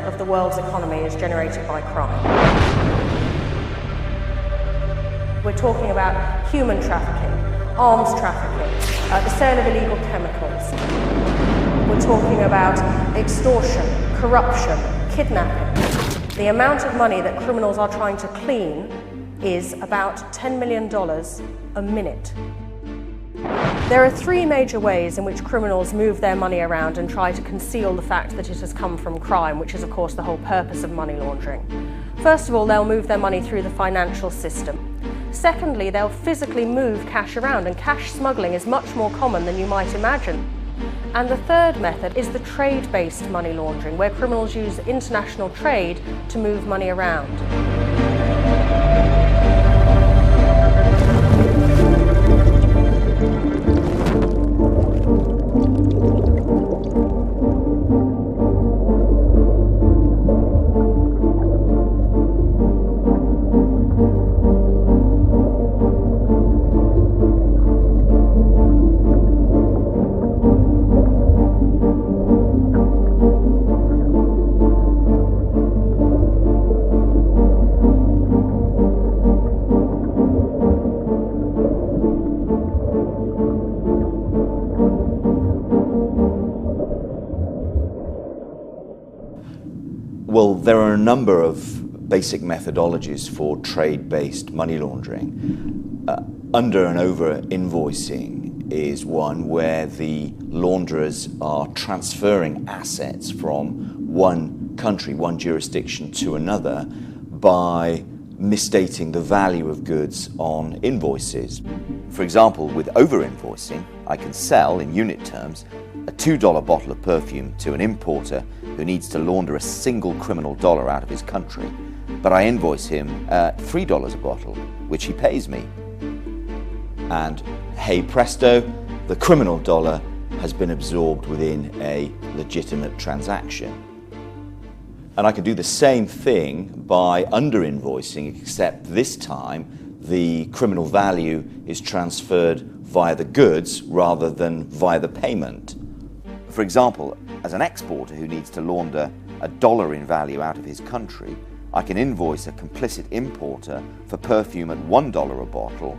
of the world's economy is generated by crime. We're talking about human trafficking, arms trafficking, the sale of illegal chemicals. We're talking about extortion, corruption, kidnapping. The amount of money that criminals are trying to clean is about $10 million a minute. There are three major ways in which criminals move their money around and try to conceal the fact that it has come from crime, which is of course the whole purpose of money laundering. First of all, they'll move their money through the financial system. Secondly, they'll physically move cash around, and cash smuggling is much more common than you might imagine. And the third method is the trade-based money laundering, where criminals use international trade to move money around. Well, there are a number of basic methodologies for trade-based money laundering. Under and over invoicing is one where the launderers are transferring assets from one country, one jurisdiction to another by misstating the value of goods on invoices. For example, with over-invoicing, I can sell, in unit terms, a $2 bottle of perfume to an importer who needs to launder a single criminal dollar out of his country, but I invoice him $3 a bottle, which he pays me. And hey presto, the criminal dollar has been absorbed within a legitimate transaction. And I can do the same thing by under-invoicing, except this time the criminal value is transferred via the goods rather than via the payment. For example, as an exporter who needs to launder $1 in value out of his country, I can invoice a complicit importer for perfume at $1 a bottle,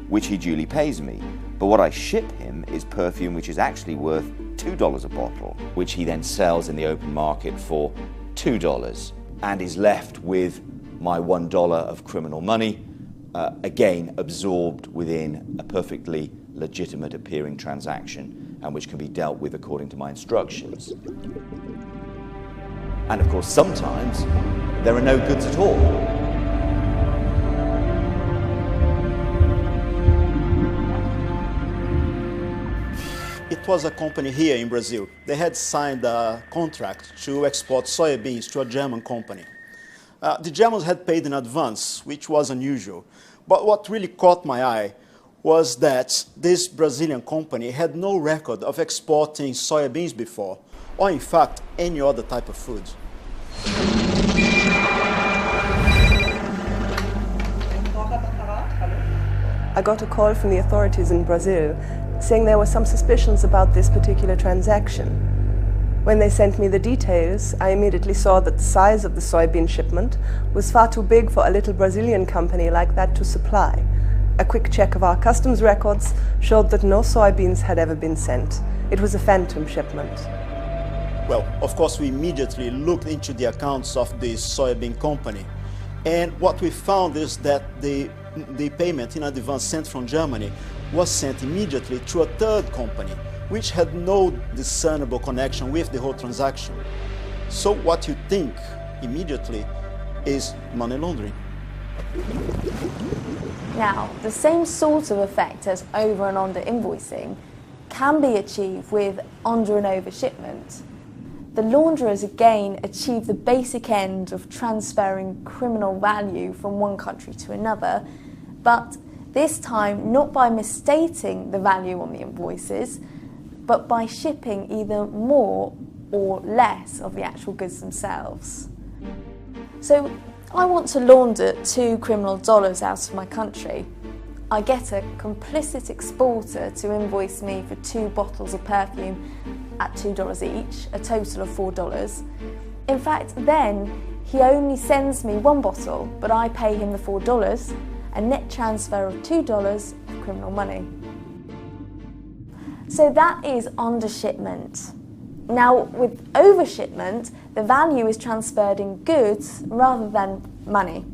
which he duly pays me. But what I ship him is perfume which is actually worth $2 a bottle, which he then sells in the open market for $2 and is left with my $1 of criminal money, again absorbed within a perfectly legitimate appearing transaction, and which can be dealt with according to my instructions. And of course, sometimes there are no goods at all. It was a company here in Brazil. They had signed a contract to export soybeans to a German company. The Germans had paid in advance, which was unusual. But what really caught my eye was that this Brazilian company had no record of exporting soybeans before, or in fact, any other type of food. I got a call from the authorities in Brazil saying there were some suspicions about this particular transaction. When they sent me the details, I immediately saw that the size of the soybean shipment was far too big for a little Brazilian company like that to supply. A quick check of our customs records showed that no soybeans had ever been sent. It was a phantom shipment. Well, of course, we immediately looked into the accounts of this soybean company. And what we found is that the payment in advance sent from Germany was sent immediately to a third company, which had no discernible connection with the whole transaction. So what you think immediately is money laundering. Now, the same sort of effect as over and under invoicing can be achieved with under and over shipment. The launderers again achieve the basic end of transferring criminal value from one country to another, but this time not by misstating the value on the invoices, but by shipping either more or less of the actual goods themselves. So I want to launder $2 criminal dollars out of my country. I get a complicit exporter to invoice me for 2 bottles of perfume at $2 each, a total of $4. In fact, then he only sends me one bottle, but I pay him the $4, a net transfer of $2 of criminal money. So that is undershipment. Now, with overshipment, the value is transferred in goods rather than money.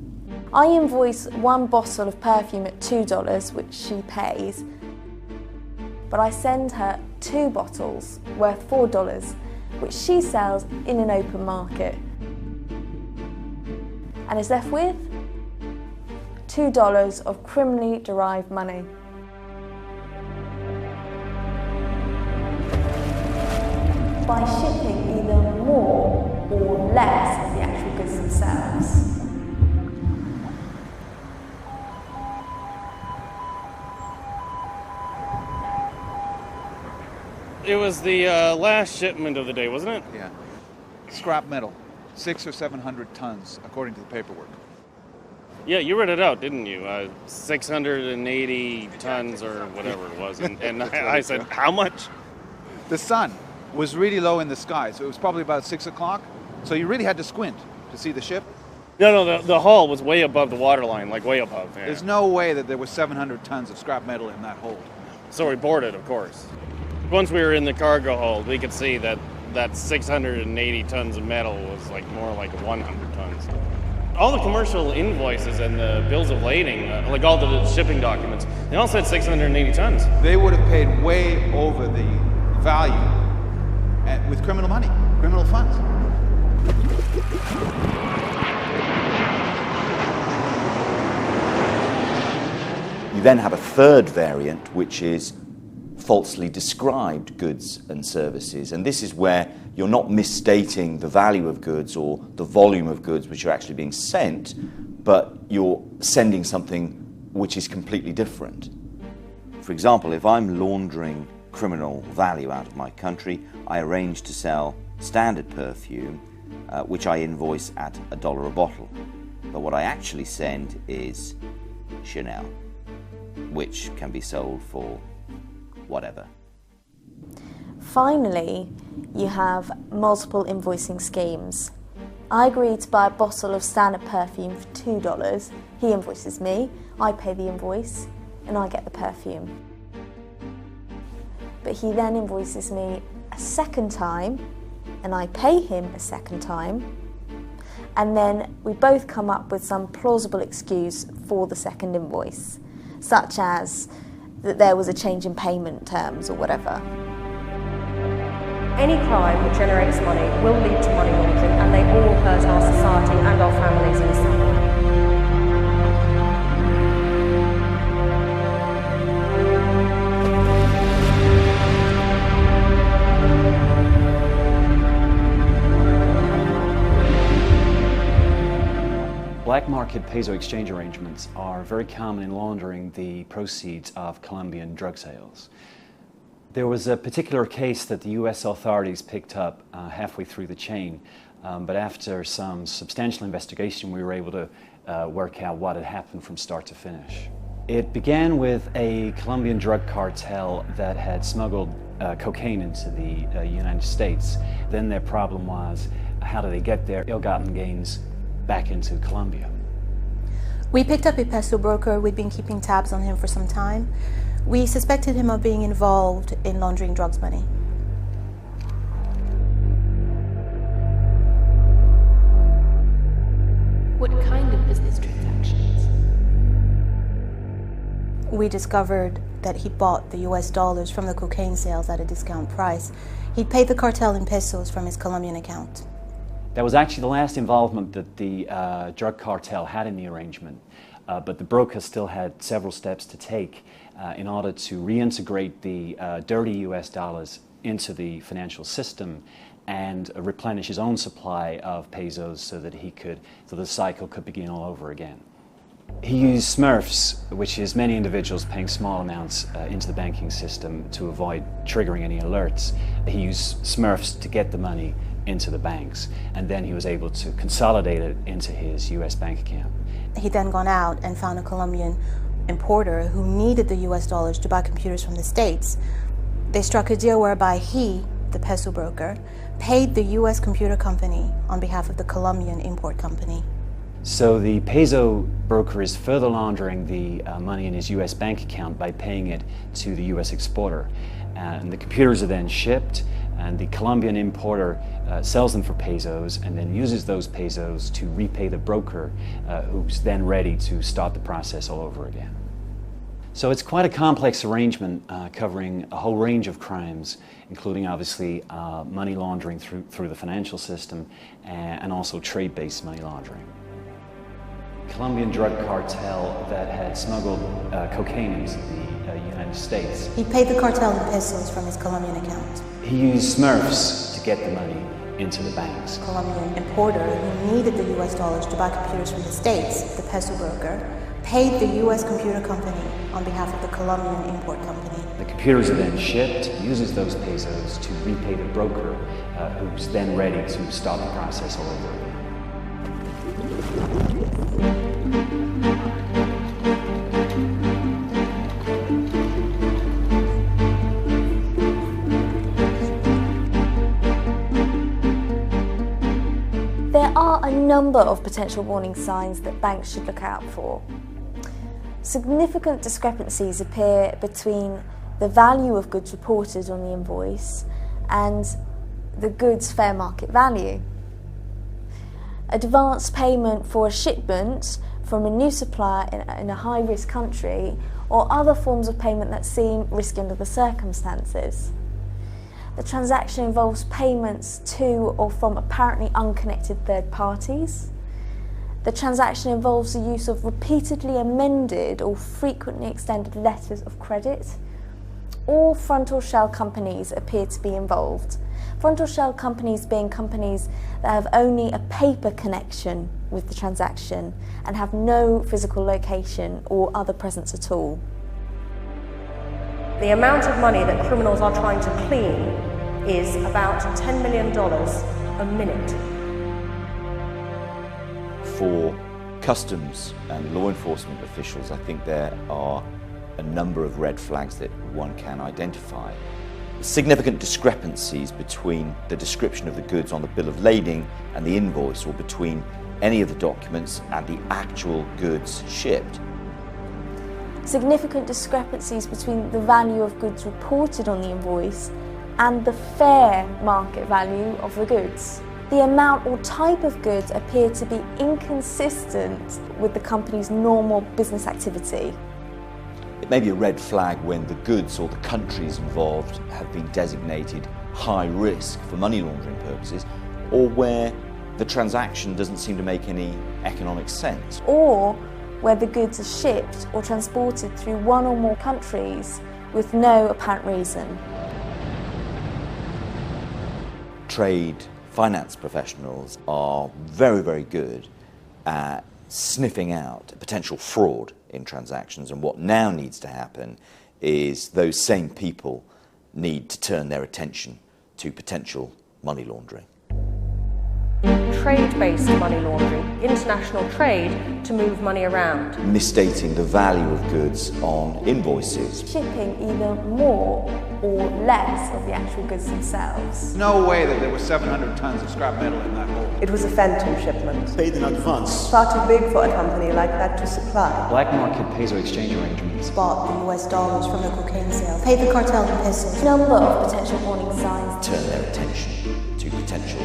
I invoice one bottle of perfume at $2, which she pays, but I send her 2 bottles worth $4, which she sells in an open market, and is left with $2 of criminally derived money. By shipping either more or less of the actual goods themselves. It was the last shipment of the day, wasn't it? Yeah. Scrap metal, 600 or 700 tons, according to the paperwork. Yeah, you read it out, didn't you? 680 tons or whatever it was. And I said, how much? The sun was really low in the sky, so it was probably about 6 o'clock. So you really had to squint to see the ship. No, the hull was way above the waterline, like way above. Yeah. There's no way that there was 700 tons of scrap metal in that hold. So we boarded, of course. Once we were in the cargo hold, we could see that 680 tons of metal was like more like 100 tons. All the commercial invoices and the bills of lading, like all the shipping documents, they all said 680 tons. They would have paid way over the value with criminal money, criminal funds. You then have a third variant, which is falsely described goods and services. And this is where you're not misstating the value of goods or the volume of goods which are actually being sent, but you're sending something which is completely different. For example, if I'm laundering criminal value out of my country, I arrange to sell standard perfume, which I invoice at $1 a bottle. But what I actually send is Chanel, which can be sold for whatever. Finally, you have multiple invoicing schemes. I agree to buy a bottle of standard perfume for $2. He invoices me, I pay the invoice, and I get the perfume. But he then invoices me a second time, and I pay him a second time, and then we both come up with some plausible excuse for the second invoice, such as that there was a change in payment terms or whatever. Any crime that generates money will lead to money laundering, and they all hurt our society and our families in some way. Black market peso exchange arrangements are very common in laundering the proceeds of Colombian drug sales. There was a particular case that the US authorities picked up halfway through the chain, but after some substantial investigation we were able to work out what had happened from start to finish. It began with a Colombian drug cartel that had smuggled cocaine into the United States. Then their problem was, how do they get their ill-gotten gains back into Colombia? We picked up a peso broker. We'd been keeping tabs on him for some time. We suspected him of being involved in laundering drugs money. What kind of business transactions? We discovered that he bought the US dollars from the cocaine sales at a discount price. He'd paid the cartel in pesos from his Colombian account. That was actually the last involvement that the drug cartel had in the arrangement, but the broker still had several steps to take in order to reintegrate the dirty US dollars into the financial system and replenish his own supply of pesos so that the cycle could begin all over again. He used Smurfs, which is many individuals paying small amounts into the banking system to avoid triggering any alerts. He used Smurfs to get the money into the banks, and then he was able to consolidate it into his US bank account. He'd then gone out and found a Colombian importer who needed the US dollars to buy computers from the States. They struck a deal whereby he the peso broker, paid the U.S. computer company on behalf of the Colombian import company. So the peso broker is further laundering the money in his U.S. bank account by paying it to the U.S. exporter. And the computers are then shipped, and the Colombian importer sells them for pesos and then uses those pesos to repay the broker, who's then ready to start the process all over again. So it's quite a complex arrangement covering a whole range of crimes, including obviously money laundering through the financial system and also trade-based money laundering. Colombian drug cartel that had smuggled cocaine into the United States. He paid the cartel in pesos from his Colombian account. He used Smurfs to get the money into the banks. Colombian importer who needed the US dollars to buy computers from the States, the peso broker, paid the US computer company on behalf of the Colombian import company. The computers are then shipped, uses those pesos to repay the broker, who's then ready to start the process all over again. There are a number of potential warning signs that banks should look out for. Significant discrepancies appear between the value of goods reported on the invoice and the goods' fair market value. Advance payment for a shipment from a new supplier in a high-risk country, or other forms of payment that seem risky under the circumstances. The transaction involves payments to or from apparently unconnected third parties. The transaction involves the use of repeatedly amended or frequently extended letters of credit. All frontal shell companies appear to be involved. Frontal shell companies being companies that have only a paper connection with the transaction and have no physical location or other presence at all. The amount of money that criminals are trying to clean is about $10 million a minute. For customs and law enforcement officials, I think there are a number of red flags that one can identify. Significant discrepancies between the description of the goods on the bill of lading and the invoice, or between any of the documents and the actual goods shipped. Significant discrepancies between the value of goods reported on the invoice and the fair market value of the goods. The amount or type of goods appear to be inconsistent with the company's normal business activity. It may be a red flag when the goods or the countries involved have been designated high risk for money laundering purposes, or where the transaction doesn't seem to make any economic sense. Or where the goods are shipped or transported through one or more countries with no apparent reason. Trade finance professionals are very, very good at sniffing out potential fraud in transactions, and what now needs to happen is those same people need to turn their attention to potential money laundering. Trade-based money laundering, international trade to move money around. Misstating the value of goods on invoices. Shipping either more or less of the actual goods themselves. No way that there was 700 tons of scrap metal in that hole. It was a phantom shipment. Paid in advance. Far too big for a company like that to supply. Black market peso exchange arrangements. Bought the US dollars from the cocaine sale. Paid the cartel in pesos. A number of potential warning signs. Turn their attention to potential